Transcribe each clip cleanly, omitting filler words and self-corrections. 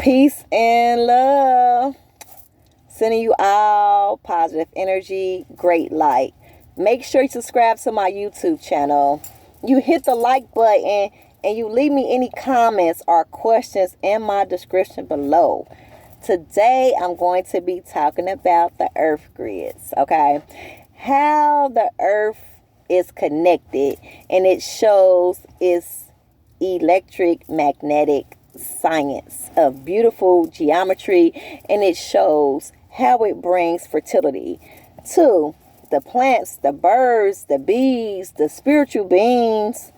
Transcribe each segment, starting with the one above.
Peace and love. Sending you all positive energy, great light. Make sure you subscribe to my YouTube channel. You hit the like button and you leave me any comments or questions in my description below. Today I'm going to be talking about the earth grids, okay? How the earth is connected, and it shows its electric magnetic science of beautiful geometry, and it shows how it brings fertility to the plants, the birds, the bees, the spiritual beings,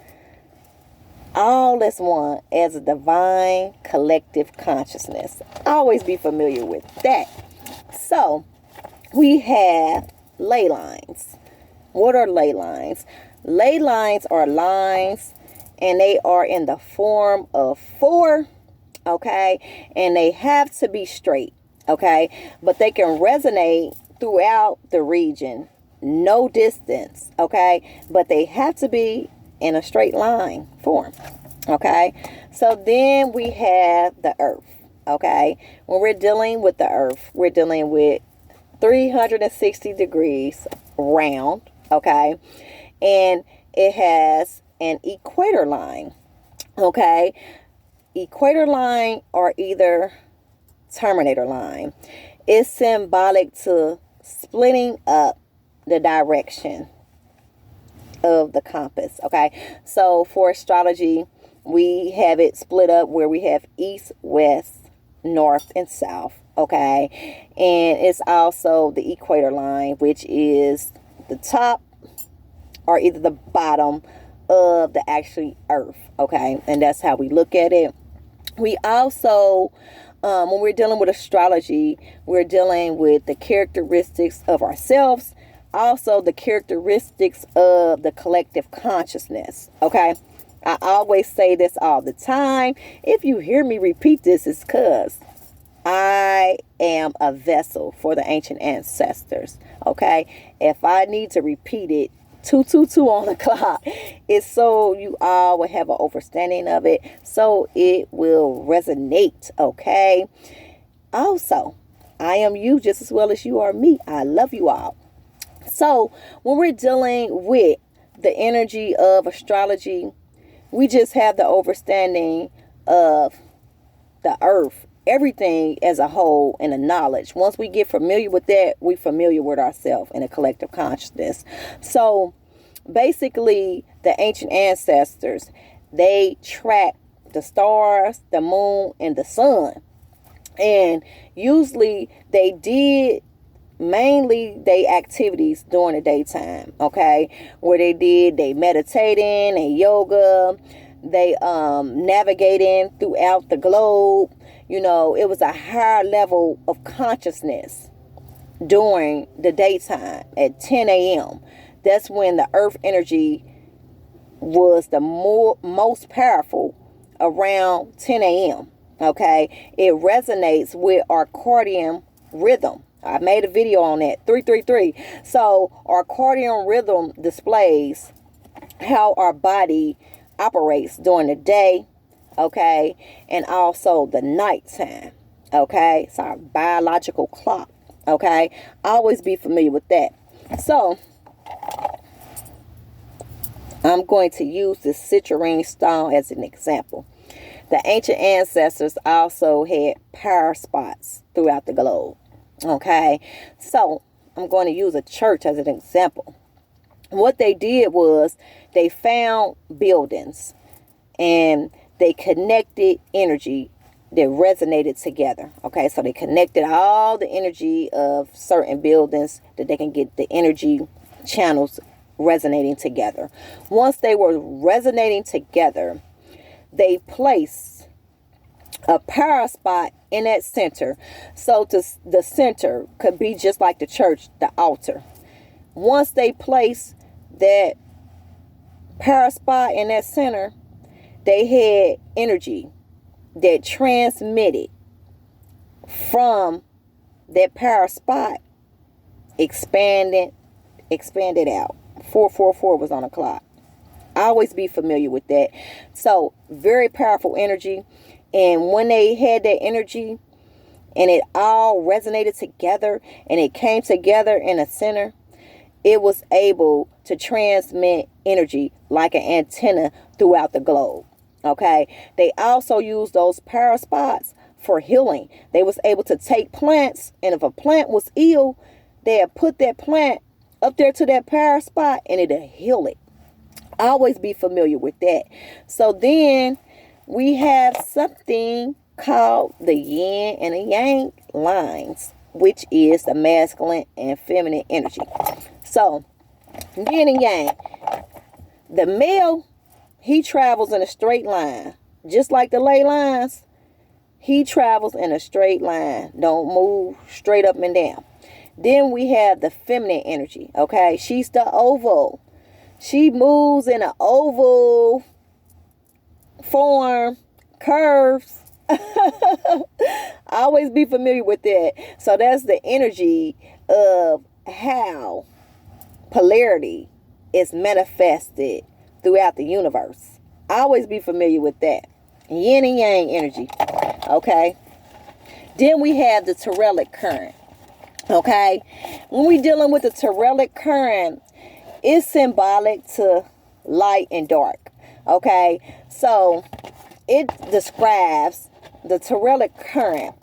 all as one, as a divine collective consciousness. Always be familiar with that. So we have ley lines. What are ley lines? Ley lines are lines, and they are in the form of 4, okay? And they have to be straight, okay? But they can resonate throughout the region, no distance, okay? But they have to be in a straight line form, okay? So then we have the earth, okay? When we're dealing with the earth, we're dealing with 360 degrees round, okay? And it has an equator line, okay? Equator line or either terminator line is symbolic to splitting up the direction of the compass, okay? So for astrology, we have it split up where we have east, west, north, and south, okay? And it's also the equator line, which is the top or either the bottom of the actual earth, okay? And that's how we look at it. We also, when we're dealing with astrology, we're dealing with the characteristics of ourselves, also the characteristics of the collective consciousness, okay? I always say this all the time. If you hear me repeat this, it's because I am a vessel for the ancient ancestors, okay? If I need to repeat it 222 on the clock, it's so you all will have an understanding of it, so it will resonate, okay? Also, I am you just as well as you are me. I love you all. So when we're dealing with the energy of astrology, we just have the understanding of the earth, everything as a whole, and the knowledge. Once we get familiar with that, we're familiar with ourselves and a collective consciousness. So basically, the ancient ancestors, they track the stars, the moon, and the sun. And usually they did mainly they activities during the daytime, okay? Where they meditating and yoga, they navigating throughout the globe. You know, it was a higher level of consciousness during the daytime at 10 a.m. That's when the earth energy was the most powerful, around 10 a.m. Okay, it resonates with our circadian rhythm. I made a video on that, 333. So our circadian rhythm displays how our body operates during the day, okay, and also the nighttime, okay? It's our biological clock, okay? Always be familiar with that. So I'm going to use this citrine stone as an example. The ancient ancestors also had power spots throughout the globe, okay? So I'm going to use a church as an example. What they did was they found buildings and they connected energy that resonated together, okay? So they connected all the energy of certain buildings that they can get the energy channels resonating together. Once they were resonating together, they placed a power spot in that center. So the center could be just like the church, the altar. Once they placed that power spot in that center, they had energy that transmitted from that power spot, expanded out. 444 was on the clock. Always be familiar with that. So very powerful energy. And when they had that energy and it all resonated together and it came together in a center, it was able to transmit energy like an antenna throughout the globe. Okay. They also used those power spots for healing. They was able to take plants, and if a plant was ill, they'd put that plant up there to that power spot and it'll heal it. Always be familiar with that. So then we have something called the yin and the yang lines, which is the masculine and feminine energy. So yin and yang. The male, he travels in a straight line. Just like the ley lines, he travels in a straight line. Don't move straight up and down. Then we have the feminine energy. Okay, she's the oval. She moves in an oval form, curves. Always be familiar with that. So that's the energy of how polarity is manifested throughout the universe. Always be familiar with that. Yin and yang energy. Okay. Then we have the Telluric current. Okay. When we're dealing with the Telluric current, it's symbolic to light and dark. Okay. So it describes the Telluric current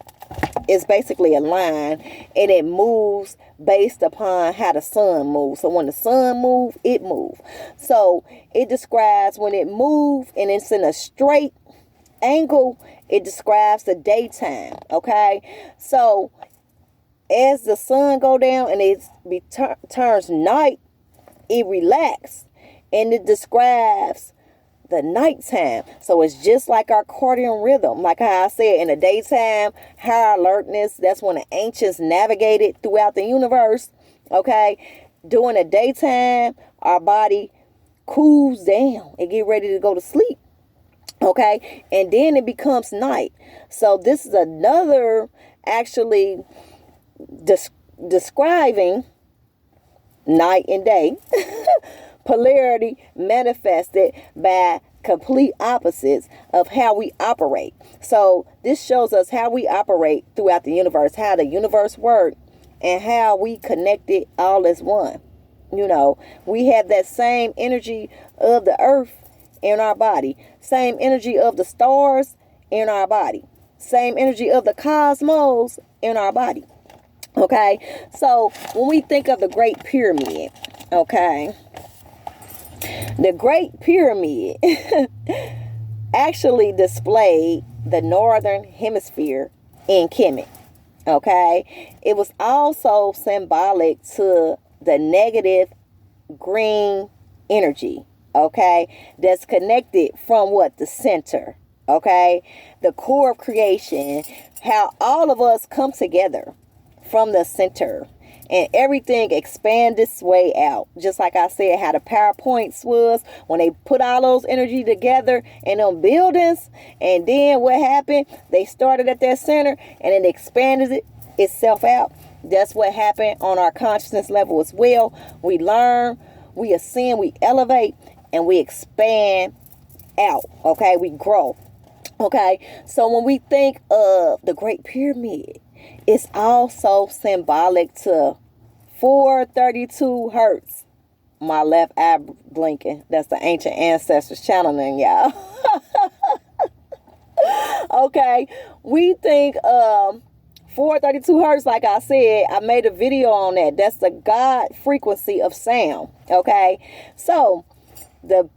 is basically a line, and it moves based upon how the sun moves. So when the sun moves, it moves. So it describes when it moves and it's in a straight angle, it describes the daytime. Okay. So as the sun go down and it turns night, it relaxes and it describes the nighttime. So it's just like our circadian rhythm. Like how I said, in the daytime, high alertness, that's when the ancients navigated throughout the universe. Okay. During the daytime, our body cools down and get ready to go to sleep. Okay. And then it becomes night. So this is another actually describing night and day. Polarity manifested by complete opposites of how we operate. So this shows us how we operate throughout the universe, how the universe works, and how we connect it all as one. You know, we have that same energy of the earth in our body, same energy of the stars in our body, same energy of the cosmos in our body. Okay, so when we think of the Great Pyramid, okay, the Great Pyramid actually displayed the northern hemisphere in Kemet. Okay, it was also symbolic to the negative green energy. Okay, that's connected from what? The center. Okay, the core of creation, how all of us come together from the center. And everything expand this way out. Just like I said, how the PowerPoints was when they put all those energy together in them buildings. And then what happened? They started at that center and it expanded itself out. That's what happened on our consciousness level as well. We learn, we ascend, we elevate, and we expand out. Okay, we grow. Okay, so when we think of the Great Pyramid, it's also symbolic to 432 hertz. My left eye blinking. That's the ancient ancestors channeling, y'all. Okay, we think 432 hertz, like I said, I made a video on that. That's the God frequency of sound. Okay, so the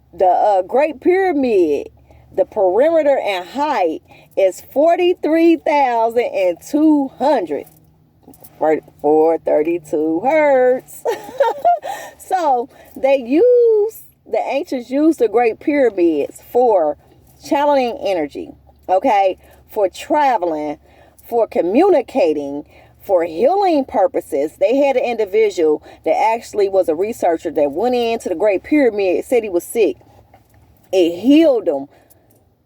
Great Pyramid, the perimeter and height is 43,200. 432 hertz. So the ancients used the Great Pyramids for channeling energy. Okay, for traveling, for communicating, for healing purposes. They had an individual that actually was a researcher that went into the Great Pyramid, said he was sick. It healed him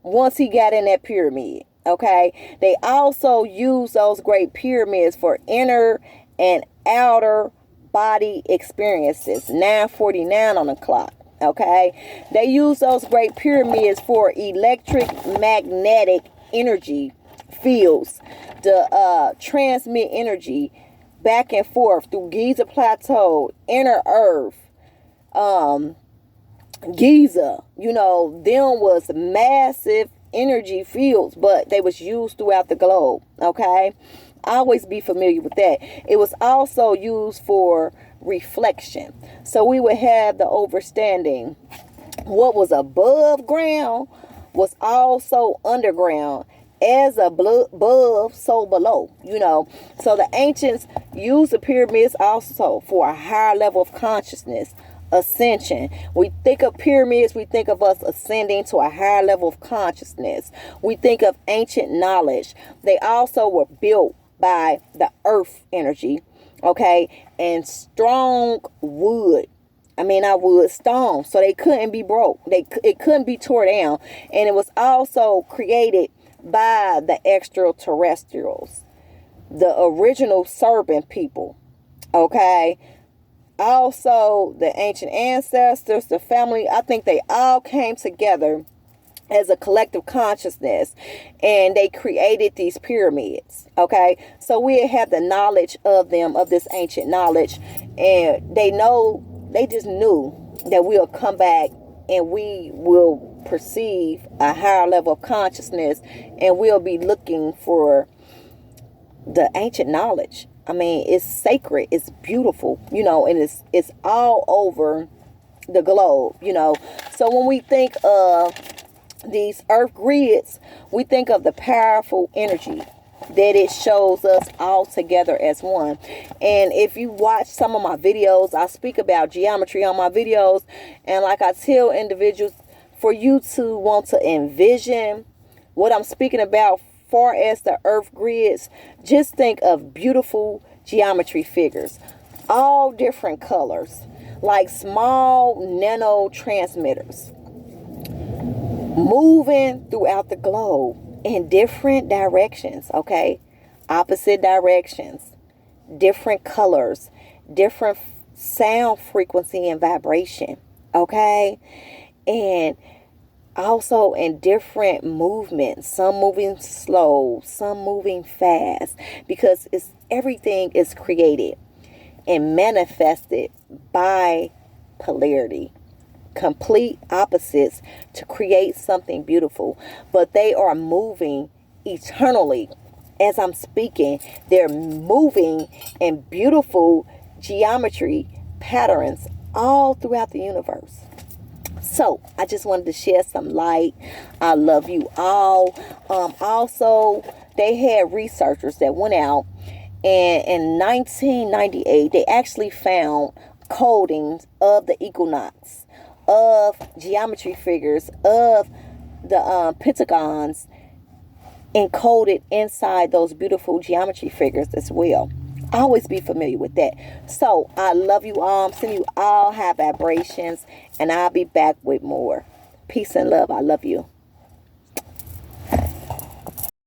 once he got in that pyramid. Okay, they also use those Great Pyramids for inner and outer body experiences. 9:49 on the clock. Okay, they use those Great Pyramids for electric magnetic energy fields to transmit energy back and forth through Giza Plateau, inner Earth, Giza. You know, them was massive energy fields, but they was used throughout the globe. Okay, always be familiar with that. It was also used for reflection, so we would have the understanding what was above ground was also underground, as above so below, you know. So the ancients used the pyramids also for a higher level of consciousness, ascension. We think of pyramids, we think of us ascending to a higher level of consciousness. We think of ancient knowledge. They also were built by the earth energy, okay, and strong wood. Not wood, stone, so they couldn't be broke. It couldn't be tore down, and it was also created by the extraterrestrials, the original serpent people. Okay, also the ancient ancestors, the family. I think they all came together as a collective consciousness, and they created these pyramids. Okay, so we have the knowledge of them, of this ancient knowledge, and they just knew that we'll come back and we will perceive a higher level of consciousness, and we'll be looking for the ancient knowledge. It's sacred, it's beautiful, you know, and it's all over the globe, you know. So when we think of these earth grids, we think of the powerful energy that it shows us all together as one. And if you watch some of my videos, I speak about geometry on my videos, and like I tell individuals, for you to want to envision what I'm speaking about far as the earth grids, just think of beautiful geometry figures, all different colors, like small nano transmitters moving throughout the globe in different directions, okay? Opposite directions, different colors, different sound frequency and vibration, okay? And also in different movements, some moving slow, some moving fast, because everything is created and manifested by polarity, complete opposites to create something beautiful. But they are moving eternally. As I'm speaking, they're moving in beautiful geometry patterns all throughout the universe. So I just wanted to share some light. I love you all. Also, they had researchers that went out, and in 1998 they actually found codings of the equinox, of geometry figures, of the pentagons encoded inside those beautiful geometry figures as well. Always be familiar with that. So I love you all. I'm sending you all high vibrations, and I'll be back with more. Peace and love. I love you.